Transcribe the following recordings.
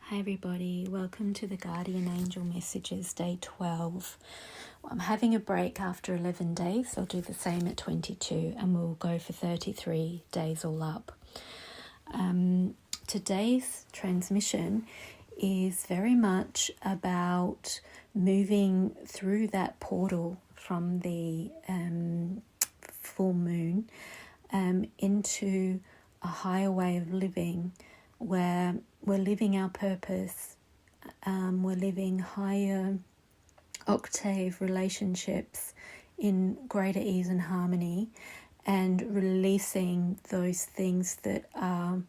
Hi everybody, welcome to the Guardian Angel Messages Day 12. I'm having a break after 11 days. I'll do the same at 22 and we'll go for 33 days all up. Today's transmission is very much about moving through that portal from the full moon into a higher way of living where we're living our purpose, we're living higher octave relationships in greater ease and harmony, and releasing those things that are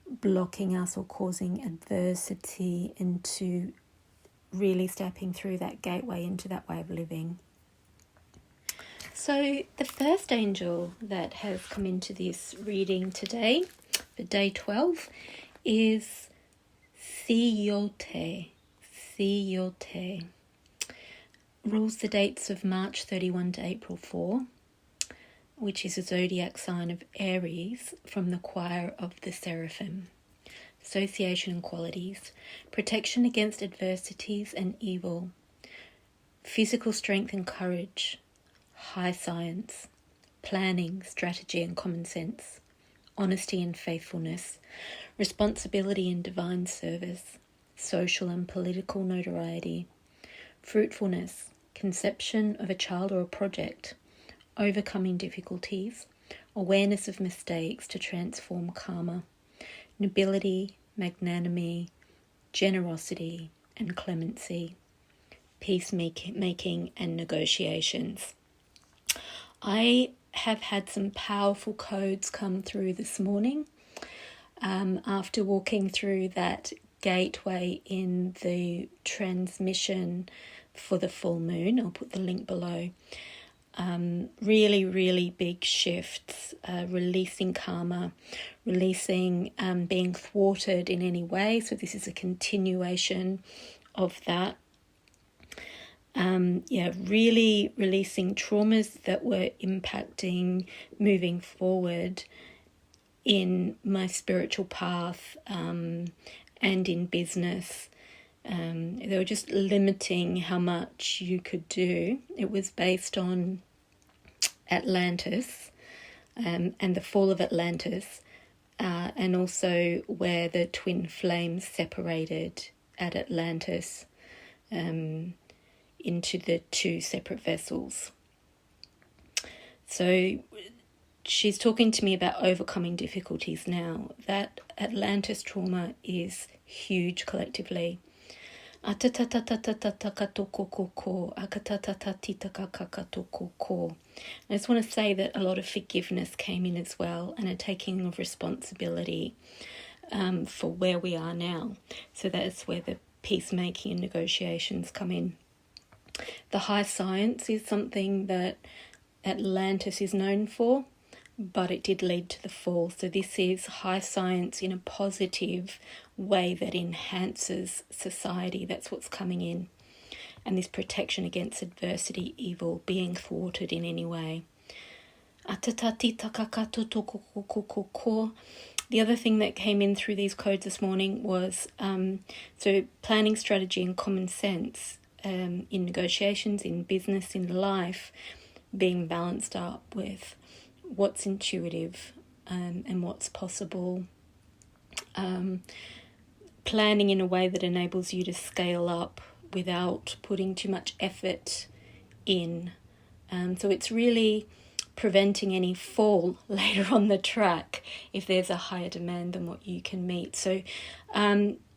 blocking us or causing adversity into really stepping through that gateway into that way of living. So the first angel that has come into this reading today, for day 12, is Siyote. Rules the dates of March 31 to April 4, which is a zodiac sign of Aries from the choir of the Seraphim. Association and qualities: protection against adversities and evil, physical strength and courage, high science, planning, strategy and common sense, honesty and faithfulness, responsibility and divine service, social and political notoriety, fruitfulness, conception of a child or a project, overcoming difficulties, awareness of mistakes to transform karma, nobility, magnanimity, generosity and clemency, peacemaking and negotiations. I have had some powerful codes come through this morning after walking through that gateway in the transmission for the full moon. I'll put the link below. Really big shifts, releasing karma, releasing being thwarted in any way. So this is a continuation of that. Really releasing traumas that were impacting moving forward in my spiritual path and in business. They were just limiting how much you could do. It was based on Atlantis and the fall of Atlantis, and also where the Twinflame separated at Atlantis into the two separate vessels. So she's talking to me about overcoming difficulties now. That Atlantis trauma is huge collectively. I just want to say that a lot of forgiveness came in as well, and a taking of responsibility for where we are now. So that's where the peacemaking and negotiations come in. The high science is something that Atlantis is known for, but it did lead to the fall. So this is high science in a positive way that enhances society. That's what's coming in. And this protection against adversity, evil, being thwarted in any way. The other thing that came in through these codes this morning was so planning, strategy and common sense in negotiations, in business, in life, being balanced up with what's intuitive and what's possible. Planning in a way that enables you to scale up without putting too much effort in. So it's really preventing any fall later on the track if there's a higher demand than what you can meet. So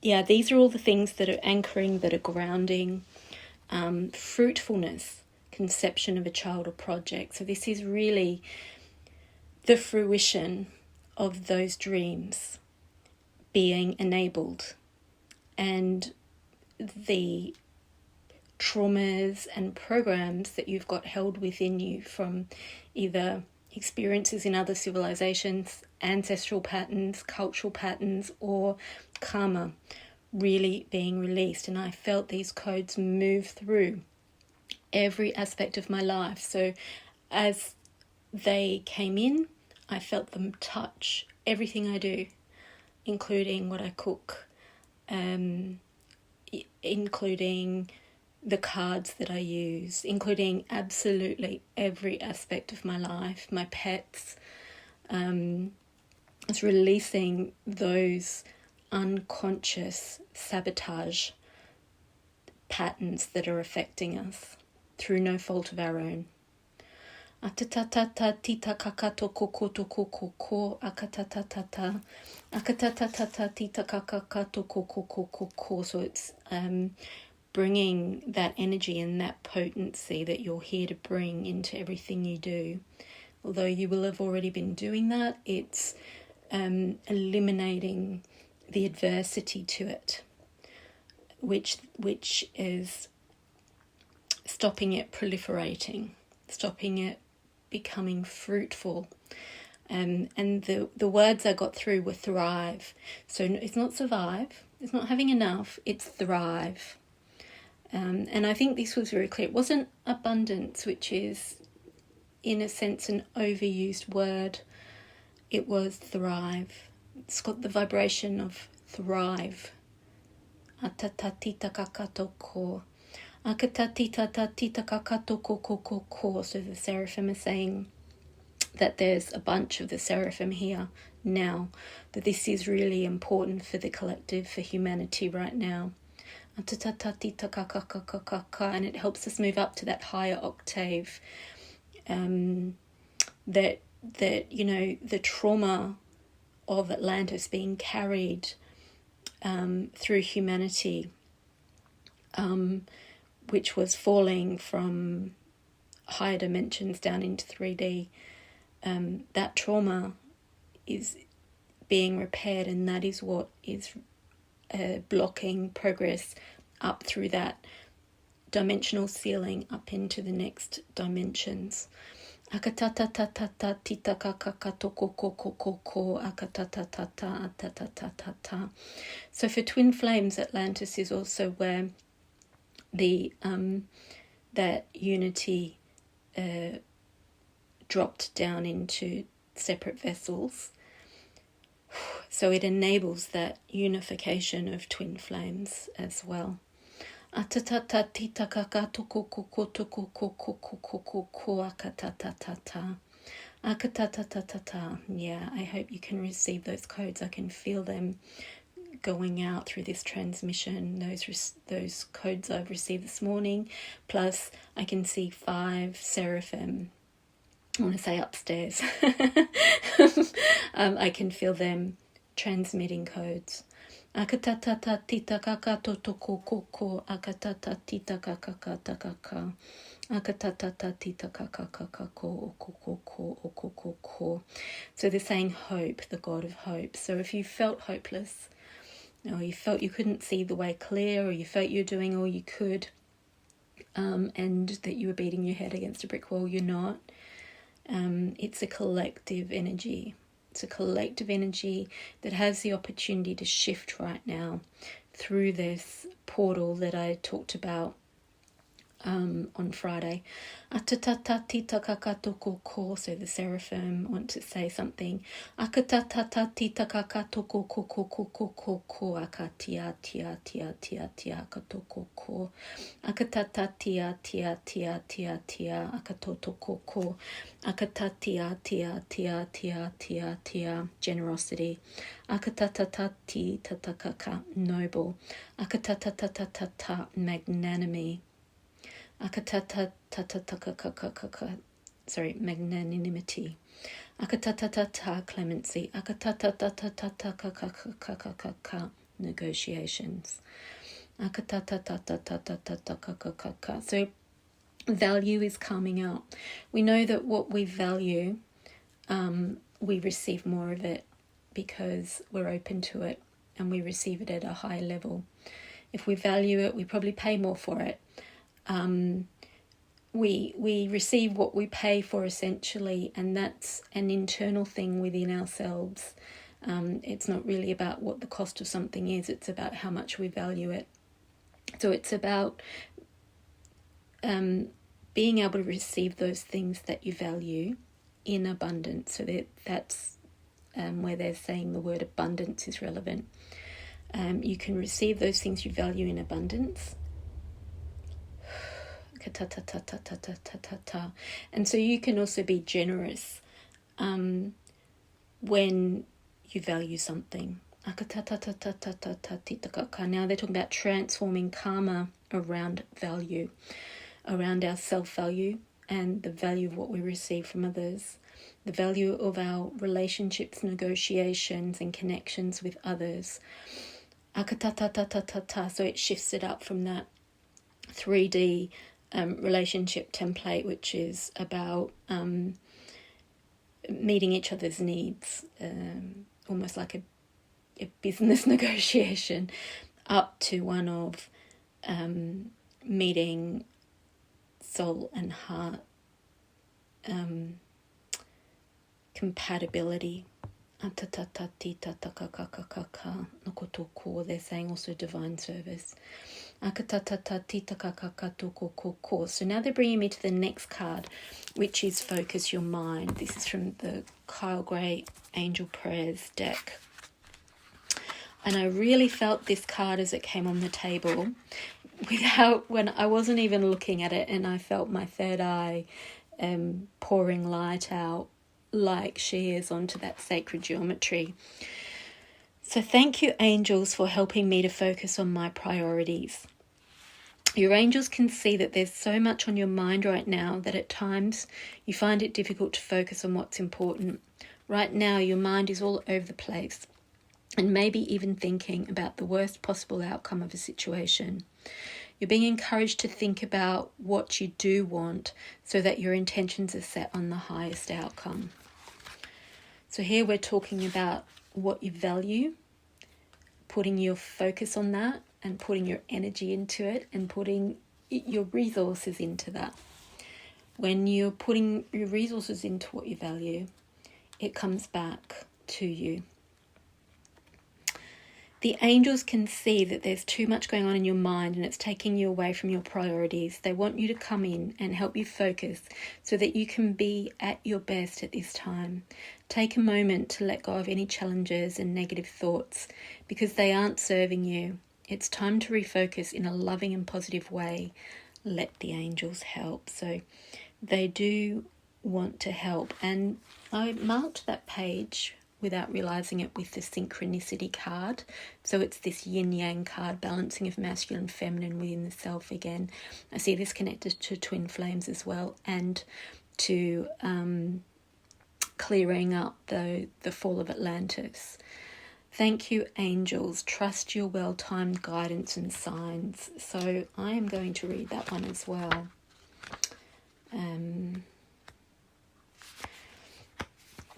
these are all the things that are anchoring, that are grounding. Fruitfulness, conception of a child or project. So this is really the fruition of those dreams being enabled, and the traumas and programs that you've got held within you from either experiences in other civilizations, ancestral patterns, cultural patterns, or karma really being released. And I felt these codes move through every aspect of my life. So as they came in, I felt them touch everything I do, including what I cook, including the cards that I use, including absolutely every aspect of my life, my pets. It's releasing those unconscious sabotage patterns that are affecting us through no fault of our own. Atatatata tita kakato kokoto kokoko akatatata akatatata tita kakato kokoko. So it's bringing that energy and that potency that you're here to bring into everything you do. Although you will have already been doing that, it's eliminating the adversity to it, which is stopping it proliferating, stopping it becoming fruitful. And the words I got through were thrive. So it's not survive, it's not having enough, it's thrive. And I think this was very clear. It wasn't abundance, which is, in a sense, an overused word. It was thrive. It's got the vibration of thrive. Atatatita kakatoko. Akatatita kakatoko. So the seraphim are saying that there's a bunch of the seraphim here now, that this is really important for the collective, for humanity right now. And it helps us move up to that higher octave, that you know, the trauma of Atlantis being carried through humanity, which was falling from higher dimensions down into 3D, that trauma is being repaired, and that is what is blocking progress up through that dimensional ceiling up into the next dimensions. So for twin flames, Atlantis is also where the that unity dropped down into separate vessels. So it enables that unification of twin flames as well. Yeah, I hope you can receive those codes. I can feel them going out through this transmission, those codes I've received this morning. Plus, I can see 5 seraphim. I want to say upstairs. I can feel them transmitting codes. Akatatata tita kakato toko koko akatata tita kakakata akatatata tita kakakako okokoko okokoko. So they're saying hope, the God of hope. So if you felt hopeless, or you felt you couldn't see the way clear, or you felt you're doing all you could, and that you were beating your head against a brick wall, you're not. It's a collective energy. It's a collective energy that has the opportunity to shift right now through this portal that I talked about on Friday. So the seraphim want to say something. Generosity. Noble. Magnanimity. Magnanimity. Clemency. Negotiations. So value is coming out. We know that what we value, we receive more of it because we're open to it and we receive it at a high level. If we value it, we probably pay more for it. We receive what we pay for, essentially, and that's an internal thing within ourselves. It's not really about what the cost of something is, it's about how much we value it. So it's about being able to receive those things that you value in abundance. So that's where they're saying the word abundance is relevant. You can receive those things you value in abundance. And so you can also be generous when you value something. Now they're talking about transforming karma around value, around our self-value and the value of what we receive from others, the value of our relationships, negotiations and connections with others. So it shifts it up from that 3D relationship template, which is about meeting each other's needs, almost like a business negotiation, up to one of meeting soul and heart compatibility. They're saying also divine service. So now they're bringing me to the next card, which is Focus Your Mind. This is from the Kyle Gray Angel Prayers deck. And I really felt this card as it came on the table when I wasn't even looking at it, and I felt my third eye pouring light out like shears onto that sacred geometry. So thank you, angels, for helping me to focus on my priorities. Your angels can see that there's so much on your mind right now that at times you find it difficult to focus on what's important. Right now, your mind is all over the place and maybe even thinking about the worst possible outcome of a situation. You're being encouraged to think about what you do want so that your intentions are set on the highest outcome. So here we're talking about what you value, putting your focus on that and putting your energy into it and putting your resources into that. When you're putting your resources into what you value, it comes back to you. The angels can see that there's too much going on in your mind and it's taking you away from your priorities. They want you to come in and help you focus so that you can be at your best at this time. Take a moment to let go of any challenges and negative thoughts because they aren't serving you. It's time to refocus in a loving and positive way. Let the angels help. So they do want to help. And I marked that page without realizing it with the synchronicity card. So it's this yin-yang card, balancing of masculine and feminine within the self again. I see this connected to twin flames as well, and to clearing up the fall of Atlantis. Thank you, angels. Trust your well-timed guidance and signs. So I am going to read that one as well.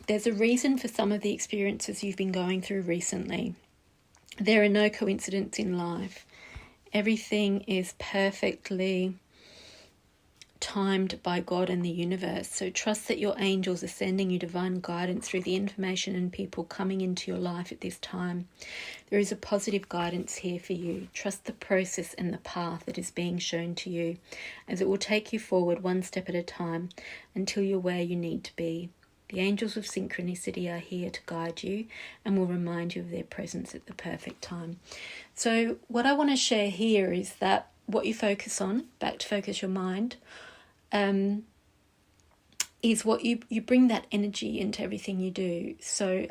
There's a reason for some of the experiences you've been going through recently. There are no coincidences in life. Everything is perfectly timed by God and the universe. So trust that your angels are sending you divine guidance through the information and people coming into your life at this time. There is a positive guidance here for you. Trust the process and the path that is being shown to you, as it will take you forward one step at a time until you're where you need to be. The angels of synchronicity are here to guide you and will remind you of their presence at the perfect time. So what I want to share here is that what you focus on, back to focus your mind, is what you bring that energy into everything you do. So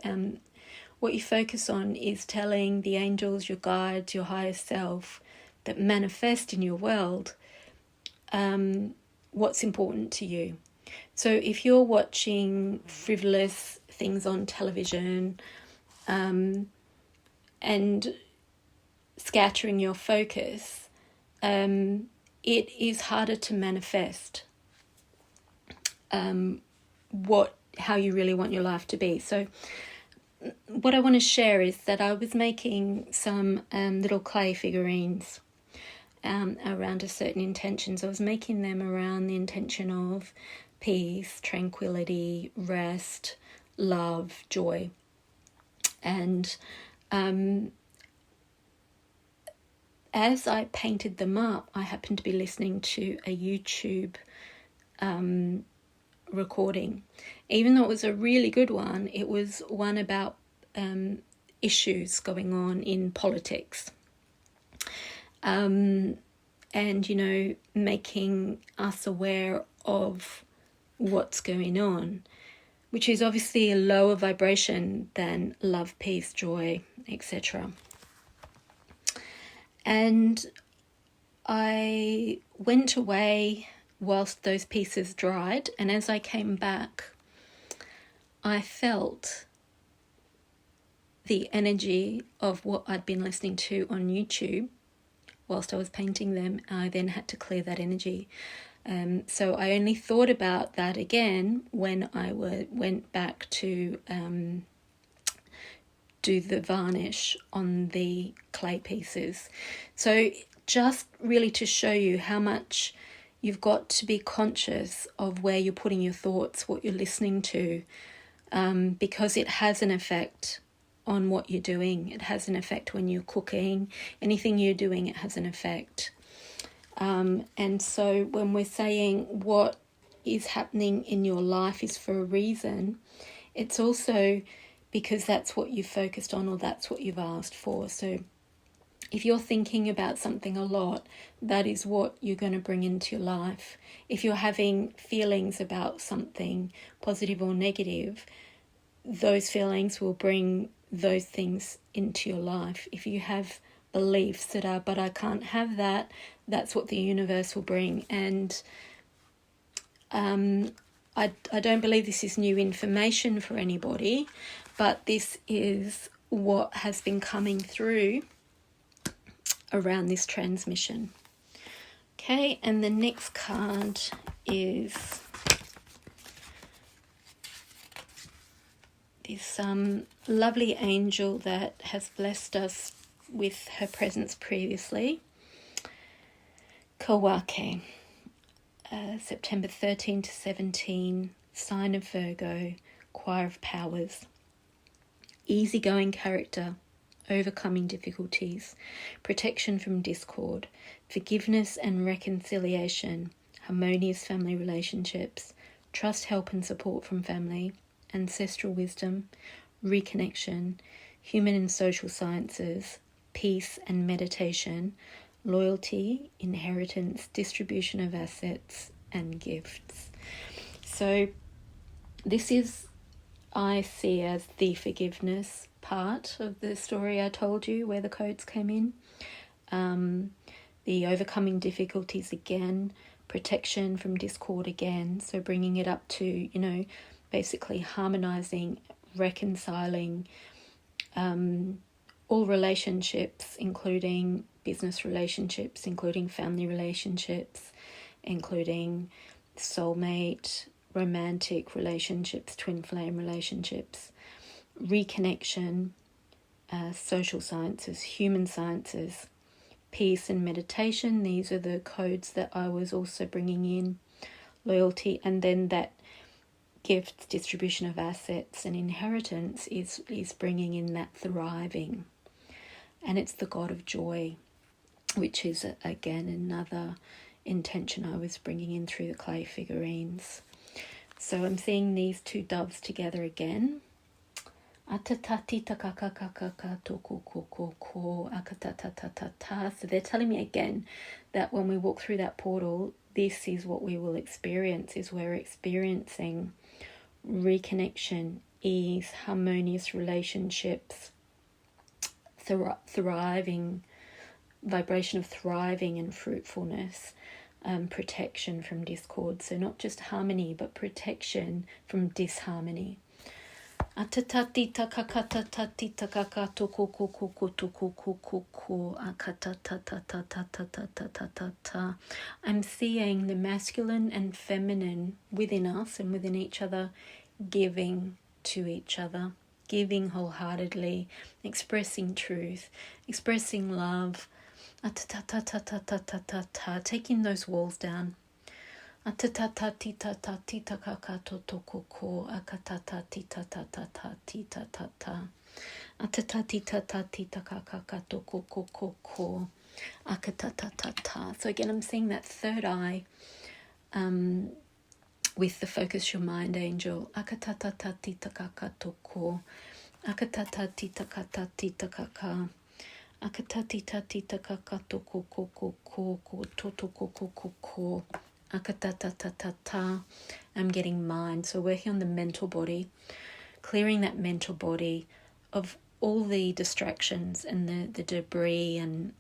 what you focus on is telling the angels, your guides, your higher self that manifest in your world what's important to you. So if you're watching frivolous things on television and scattering your focus, it is harder to manifest how you really want your life to be. So what I want to share is that I was making some little clay figurines around a certain intention. So I was making them around the intention of peace, tranquility, rest, love, joy. And as I painted them up, I happened to be listening to a YouTube recording. Even though it was a really good one, it was one about issues going on in politics. And, making us aware of what's going on, which is obviously a lower vibration than love, peace, joy, etc. And I went away whilst those pieces dried, and as I came back, I felt the energy of what I'd been listening to on YouTube whilst I was painting them. I then had to clear that energy. So I only thought about that again when I went back to do the varnish on the clay pieces. So just really to show you how much you've got to be conscious of where you're putting your thoughts, what you're listening to, because it has an effect on what you're doing. It has an effect when you're cooking. Anything you're doing, it has an effect. And so when we're saying what is happening in your life is for a reason, it's also because that's what you've focused on or that's what you've asked for. So if you're thinking about something a lot, that is what you're going to bring into your life. If you're having feelings about something, positive or negative, those feelings will bring those things into your life. If you have beliefs that are, but I can't have that, that's what the universe will bring. And I don't believe this is new information for anybody, but this is what has been coming through around this transmission. Okay, and the next card is this lovely angel that has blessed us with her presence previously, Kawake, September 13 to 17, sign of Virgo, choir of powers, easygoing character, overcoming difficulties, protection from discord, forgiveness and reconciliation, harmonious family relationships, trust, help and support from family, ancestral wisdom, reconnection, human and social sciences, peace and meditation, loyalty, inheritance, distribution of assets, and gifts. So this is, I see as the forgiveness part of the story I told you where the codes came in. The overcoming difficulties again, protection from discord again. So bringing it up to, basically harmonizing, reconciling all relationships, including business relationships, including family relationships, including soulmate, romantic relationships, twin flame relationships, reconnection, social sciences, human sciences, peace and meditation. These are the codes that I was also bringing in, loyalty, and then that gifts, distribution of assets and inheritance is bringing in that thriving. And it's the God of joy, which is again another intention I was bringing in through the clay figurines. So I'm seeing these two doves together again. So they're telling me again that when we walk through that portal, this is what we will experience, is we're experiencing reconnection, ease, harmonious relationships, thriving, vibration of thriving and fruitfulness, protection from discord. So not just harmony, but protection from disharmony. I'm seeing the masculine and feminine within us and within each other, giving to each other, giving wholeheartedly, expressing truth, expressing love, taking those walls down. So again, I'm seeing that third eye with the focus your mind angel. Akatata tita kata tita kaka. Akatati tati takaka toko koko koko toto koko koko. Akatata ta ta. I'm getting mind. So working on the mental body, clearing that mental body of all the distractions and the debris and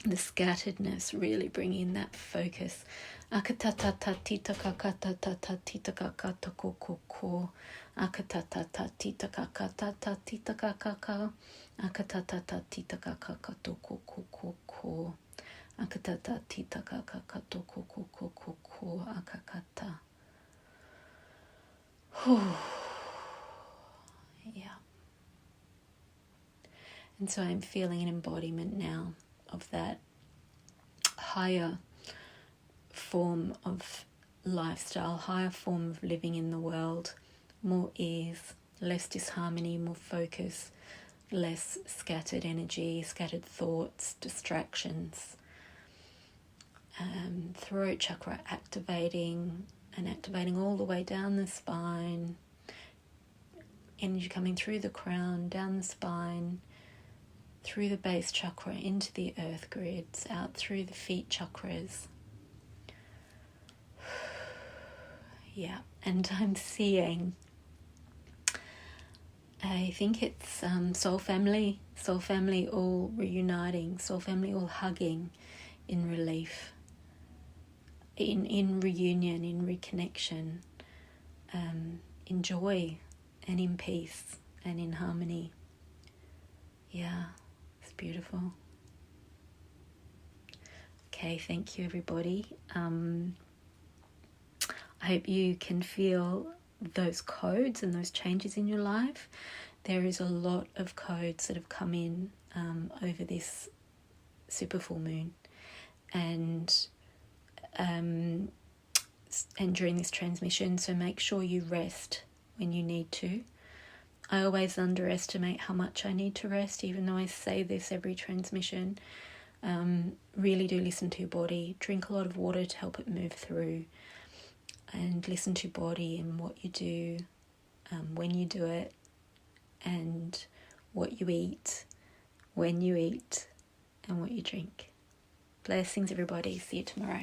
the scatteredness, really bringing that focus. Akatata tita kakata tata tita kakata koko. Akatata tita kakata tita kakaka. Akatata tita kakaka toko koko. Akatata tita kakaka toko koko akakata. Yeah. And so I'm feeling an embodiment now of that higher form of lifestyle, higher form of living in the world, more ease, less disharmony, more focus, less scattered energy, scattered thoughts, distractions. Throat chakra activating all the way down the spine, energy coming through the crown, down the spine, through the base chakra, into the earth grids, out through the feet chakras. Yeah, and I'm seeing, I think it's soul family all reuniting, soul family all hugging in relief, in reunion, in reconnection, in joy and in peace and in harmony. Yeah, it's beautiful. Okay, thank you everybody. I hope you can feel those codes and those changes in your life. There is a lot of codes that have come in over this super full moon, and during this transmission, so make sure you rest when you need to. I always underestimate how much I need to rest, even though I say this every transmission. Really do listen to your body. Drink a lot of water to help it move through, and listen to your body and what you do, when you do it, and what you eat, when you eat, and what you drink. Blessings everybody. See you tomorrow.